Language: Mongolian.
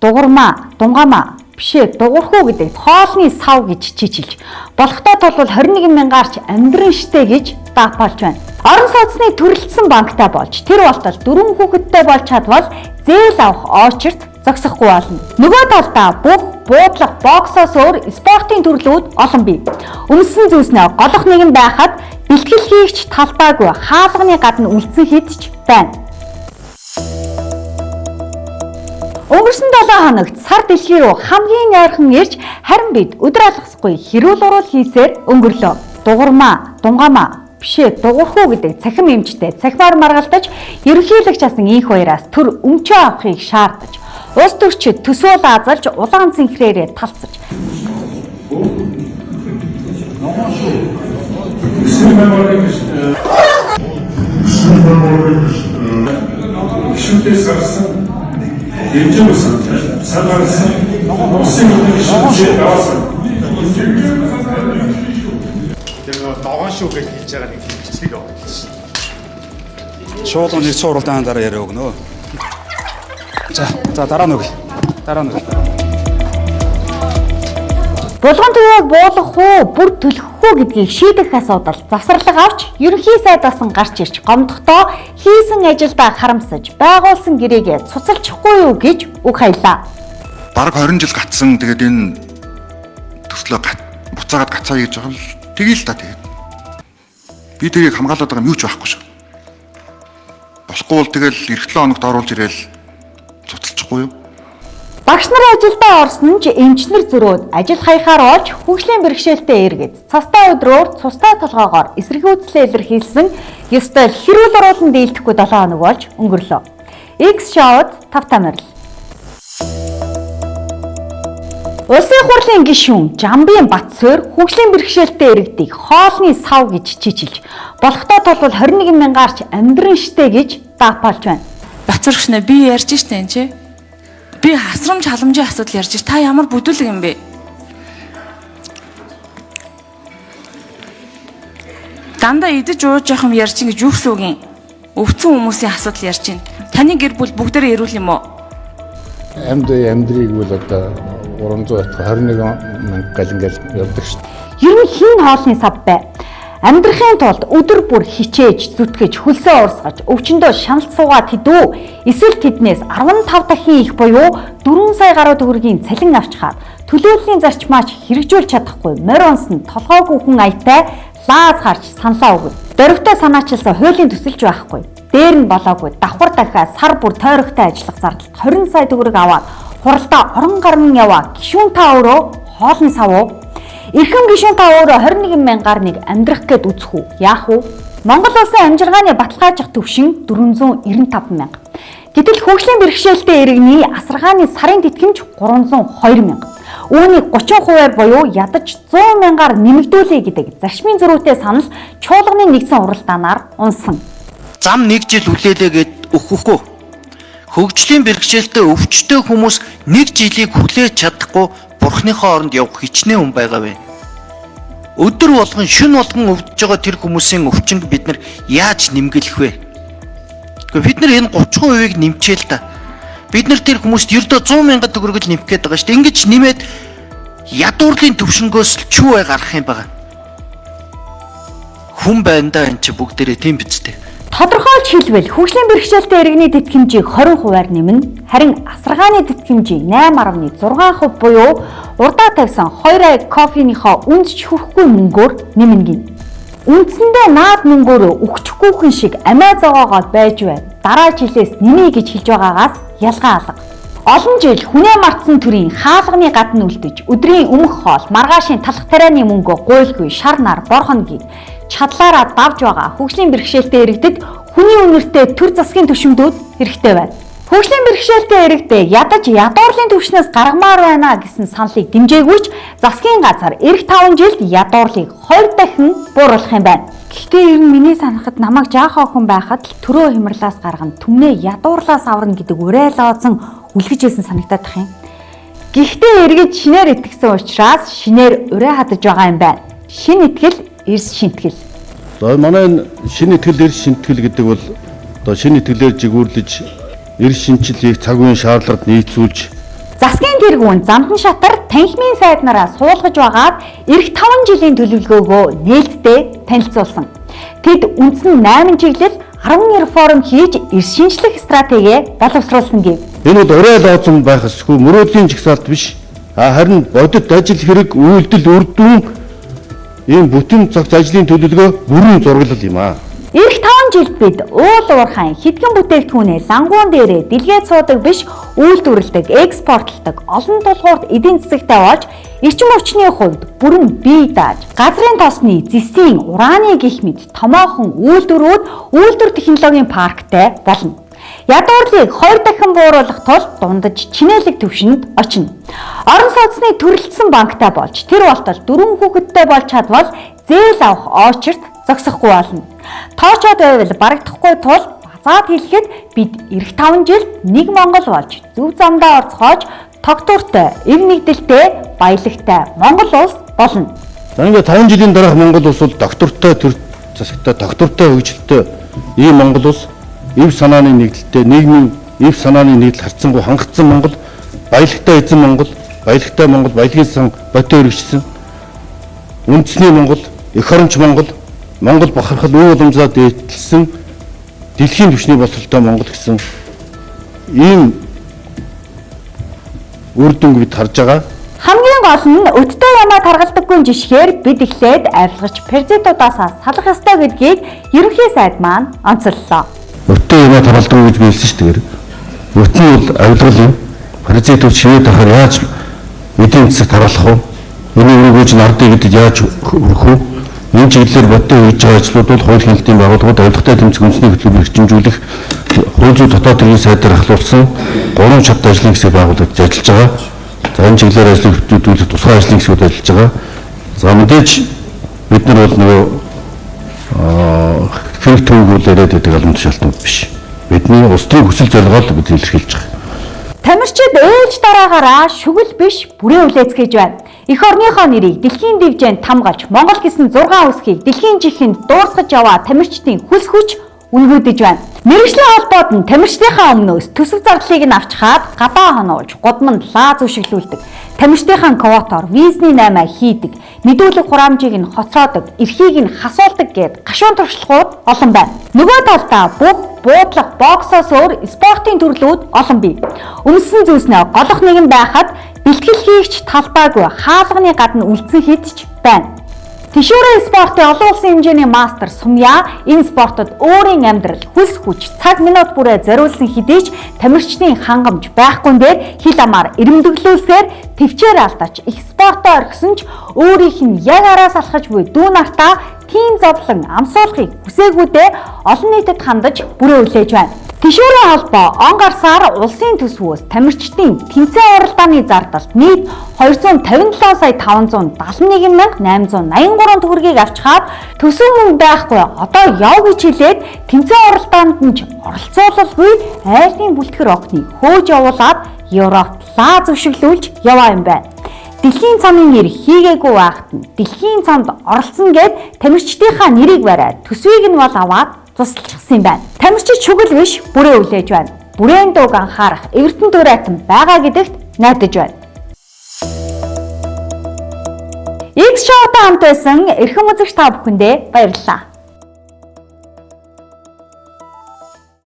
дугурмаа, дунгамаа бишээ дугурхуу гэдэг хоолны сав гэж чичилж болохтой тул 21,000-аарч амьдран штэ гэж даапалж байна. Орон сууцны төрөлдсөн банктай болж тэр болтол 4 хүүхэдтэй болж чадвал зээл авах очерт зогсохгүй болно. Нөгөө талдаа бүх буудлага боксоос өөр спортын төрлүүд олон бий. Өмсөн зүйлснээ голох нэгэн байхад бэлтгэл хийгч талбайгүй хаалганы гадна үлдсэн хидч байна. Өнгөрсөн 7 хоногт сар дэлхий рүү хамгийн ойрхон ирж харин бид өдөр алгасгүй хэрүүл урал хийсээр өнгөрлөө. Дугурмаа, дунгамаа бишээ дугурхуу гэдэг цахим эмчтэй цахимаар маргалдаж ерөнхийлөгч асан инх баяраас төр өмчөө авахыг шаардаж ус төрчид төсөөл азалж улаан цэнхрээрээ талцаж ногоон шүү гэж хэлж байгаа нэг бичгийг өгсөн. Шууд нэг цууралдаан дараа яриа өгнө. За дараа нь өгье. Булган төвөөг буулгах уу, бүр төлөх үү гэдгийг шийдэх асуудал завсарлага авч ерөнхий сайдаас гарч ирж гомдохдоо хийсэн ажилдаа харамсаж байгуулсан гэрээгээ цуцалчихгүй юу гэж үг хаялаа. Бараг 20 жил гатсан тэгээд энэ төслөө буцаагаад гацаа гэж байгаа л тэгээл та тэгээд. Би тэрийг хамгаалаад байгаа юм юу ч байхгүй шүү. Болохгүй бол тэгэл эх 7 хоногт оруулж ирээл цуцалчихгүй юу? Багш нар ажилдаа орсон ч эмчнэр зөрөөд ажил хаяхаар олж хөгжлийн бэрхшээлтэй эргээд цастай өдрөөр цустай толгоогоор эсэргүүцлээ илэрхийлсэн ёстой хэрүүл оруулан дийлдэхгүй 7 хоног болж өнгөрлөө. X шоуд тавтамарл. Улсын хурлын гишүүн Жамбын Батсойр хөгжлийн бэрхшээлтэй иргэдийг хоолны сав гэж чичилж болохтой тул 21,000-аарч амьдран штэ гэж даапалж байна. Батсойрч нэ би ярьж штэ энэ чи. Би хасрамж халамжийн асуудал ярьж та ямар бүдүүлэг юм бэ? Дандаа идэж ууж явах юм ярьж ингэж юу гэсэн үг юм? Өвцөн хүмүүсийн асуудал ярьж байна. Таны гэр бүл бүгдээрээ эрүүл юм уу? Амьдрийг бол одоо 321 мянга гал ингээл явдаг шүү дээ. Ер нь хин хоолны сав бай. Амьдрахын тулд өдөр бүр хичээж, зүтгэж, хөлсөө урсгаж, өвчнөдөө шаналт суугаад хідүү. Эсвэл тэднээс 15 дахин их буюу 4 сая гаруй төгрөгийн цалин авчхаад төлөөллийн зарчмаач хэрэгжүүлж чадахгүй морь онсон толгойгүй хүн аятай лааз харж саналаа өгöd. Дөрөвтэй санаачилсан хуулийн төсөлж байхгүй. Дээр нь болоогүй давхар дахиад сар бүр тойрогтой ажиллах зардалд 20 сая төгрөг аваад хуралдаа орон гарман яваа гишүүн та өөрөө хоолны сав уу? Эрхэм гишүүн та өөрөө 21,000-аар нэг амьдрах гээд үзэх үү? Яах вэ? Монгол улсын амжиргааны баталгаажих төвшин 495,000. Гэтэл хөгжлийн бэрхшээлтэй иргэний асаргааны сарын тэтгэмж 302,000. Үүнийг 30% буюу ядаж 100,000-аар нэмэгдүүлэе гэдэг зарчмын зөрүүтэй санал чуулганы нэгдсэн уралдаанаар унсан. Зам 1 жил хүлээлээгээд өгөхгүй. Хөгжлийн бэрхшээлтэй өвчтөе хүмүүс 1 жилийг хүлээж чадахгүй бурхныхоо оронд явах хичнээн хүн байгаа вэ? Өдөр болгон шөнө болгон өвдөж байгаа тэр хүмүүсийн өвчнөд бид нар яаж нэмгэлэх вэ? Гэхдээ бид нар энэ 30%-ийг нэмчихээ л да. Бид нар тэр хүмүүст ердөө 100,000 төгрөг л нэмэх гээд байгаа шүү дээ. Ингэж нэмээд ядуурлын төвшнгөөс л чүү гарах юм байгаа. Хүн байна да энэ чи бүгдээрээ тийм биз дээ. Тодорхойлж хэлбэл хөгжлийн бэрхшээлтэй иргэний тэтгэмжийг 20%-аар нэмнэ. Харин асаргааны тэтгэмжийг 8.6% буюу урдаа тавьсан 2 аяг кофенийхоо үндч хүрэхгүй мөнгөөр нэмнэ гин. Үндсэндээ наад мөнгөөр өгчихгүй хүн шиг амиа зогоогоод байж байна. Дараа жилээс нэмье гэж хэлж байгаагаас ялгаа алга. Олон жил хүнээ мартсан төрийн хаалганы гадна үлдэж өдрийн өмнөх хоол, маргаашийн талх тарианы мөнгөө гуйлгүй шар нар борхоногийг чадлаараа давж байгаа хөгжлийн бэрхшээлтэй иргэдэд хүний үнэртэй төр засгийн төшөмдүүд хэрэгтэй байна. Хөгжлийн бэрхшээлтэй иргэдээ ядаж ядуурлын төвшнөөс гаргамаар байна гэсэн саналыг дэмжээгүй ч засгийн газар эх 5 жилд ядуурлыг 2 дахин бууруулах юм байна. Гэхдээ ер нь миний санахад намайг жаах охин байхад л төрөө хямралаас гарган түмнээ ядуурлаас аварна гэдэг уриал ооцсон үлгэж хэлсэн санагдаад тах юм. Гэхдээ иргэд шинээр итгэсэн учраас шинээр ураа хадаж байгаа юм байна. Шин итгэл эрс шинтгэл. За манай шинэ итгэл эрс шинтгэл гэдэг бол одоо шинэ итгэлээр жигүүрлэж эрс шинчлэлийг цаг үеийн шаардлагад нийцүүлж тэргүүн Замдан шатар танхимын сайднараа суулгаж байгаад эх 5 жилийн төлөвлөгөөгөө нээлттэй танилцуулсан. Тэд үндсэн 8 чиглэл 10 реформ хийж эрс шинжлэх стратеги боловсруулсан гэв. Энэ бол урай лооцсон байх ёсгүй, мөрөөдлийн жагсаалт биш. Харин бодит ажил хэрэг, үйлдэл үр дүн ийм бүтэн цагт ажлын төлөвлөгөө бүрэн зураглал юм аа. Эх 5 жилд бид уул уурхайн хэдхэн бүтээгдэхүүнээ лангуун дээрээ дэлгээд суудаг биш, үйлдвэрлэдэг, экспортлдог, олон тулгуурт эдийн засагтай болж эрчим хүчний хувьд бүрэн бие дааж, газрын тосны, зэсийн, ураны гэх мэт томоохон үйлдвэр технологийн парктай болно. Ядуурлыг 2 дахин бууруулах тул дундаж чинээлэг түвшинд очино. Орон сууцны төрөлдсөн банктай болж тэр болтол 4 хүүхэдтэй болж чадвал зээл авах очерт зогсохгүй болно. Тоочоод байвал барагдахгүй тул базаад хэлэхэд бид эх 5 жилд нэг Монгол болж зөв замдаа орцгоож тогтвортой, эв нэгдэлтэй, баялагтай Монгол улс болно. За ингээд 5 жилийн дараах Монгол улс бол доктортой төр засагтай, доктортой хөгжилтэй ийм Монгол улс, эв санааны нэгдэлтэй, нийгмийн эв санааны нэгдэл харьцангуй хангалтсан Монгол, баялагтай эзэн Монгол, баялагтай Монгол, баялагын сан бодит өргөжсөн, үндэсний Монгол, эх оронч Монгол, Монгол бахархал үе уламжлаа дээдлсэн дэлхийн түвшний боловсролтой Монгол гэсэн ийм үр дүнг бид харж байгаа. Хамгийн гол нь өдтэй ямаа таргалдаггүй жишгээр бид эхлээд арилгач паразитуудаас салах ёстой гэдгийг ерөнхий сайд маань онцоллоо. Өтөө юмаа таргалдаг гэж би хэлсэн шүү дээ. Өтний бол авилгал юм. Паразитууд шивээд байхаар яаж эдийн засаг таргалах вэ? Энэ өргөж нардыг гэдэгт яаж хөрөх вэ? Энэ чиглэлээр бодтой хийж байгаа ажлууд бол хууль хэлтийн байгууллагууд авилгатай тэмцэх үндэсний хөтөлбөрийг эрчимжүүлэх, хууль зүйн дотоод хэргийн сайдаар ахлуулсан 3 чад ажлын хэсэг байгуулагдаж ажиллаж байгаа. За энэ чиглэлээр ажлыг хөтөлбөрүүлэх тусгай ажлын хэсгүүд ажиллаж байгаа. За мэдээж бид нар бол нөгөө хэрэг төвөөр яриад байдаг албан тушаалтнууд биш. Бидний улс төрийн хүсэл зорилгоо бид илэрхийлж байгаа. Тамирчид ээлж дараагаараа шүгэл биш бүрээ үлээцгээж байна. Эх орныхоо нэрийг дэлхийн дивжээнд тамгалж, Монгол гэсэн 6 үсгийг дэлхийн жихэнд дуусгаж яваа тамирчдын хөлс хүч үнгүүдэж байна. Мэргэжлийн холбоод нь тамирчдынхаа өмнөөс төсөв зардлыг нь авч хаад гадаа хоноож, гудамд лаа зөвшөглүүлдэг. Тамирчдынхаа квотоор визний 8 хийдэг, мэдүүлэг хураамжийг нь хоцроодог, эрхийг нь хасуулдаг гэд гашуун туршлагууд олон байна. Нөгөө талдаа бүх буудлах боксоос өөр спортын төрлүүд олон бий. Өмссөн зүйлснээ голох нэгэн байхад бэлтгэл хийгч талбайгүй хаалганы гадна үлдсэн хэд ч байна. Тишүүрээ спортын олон улсын хэмжээний мастер Сумья энэ спортод өөрийн амьдрал, хөлс хүч, цаг минут бүрээ зориулсан хэдий ч тамирчдын хангамж байхгүй дээр хил амаар ирэмдэглүүлсээр төвчээр алдаач их спортоо орхисон ч өөрийнх нь яг араас алхаж буй дүү нартаа тийм зовлон амсуулахыг хүсээгүүдээ олон нийтэд хандаж бүрээ үлээж байна. Тишүүрийн холбоо он гарсаар улсын төсвөөс тамирчдын тэмцээн уралдааны зардалд нийт 257 сая 571 мянга 883 төгрөгийг авч хаад төсөв мөнгө байхгүй одоо яв гэж хэлээд тэмцээн уралдаанд нь ч оролцоололгүй айлын бүлтгэр огтныг хөөж явуулаад Европт лаа зөвшөглүүлж яваа юм байна. Дэлхийн цамын нэр хийгээгүй байхад нь дэлхийн цамд оролцсон гэд тамирчдынхаа нэрийг бариад төсвийг нь бол аваад тусалчихсан юм байна. Тамирчид шүгэл биш бүрээ үлээж байна. Бүрээн дууг анхаарах эвертэн дуурайтан байгаа гэдэгт найдаж байна. X шоутай хамт байсан эрхэм үзэгч та бүхэндээ баярлалаа.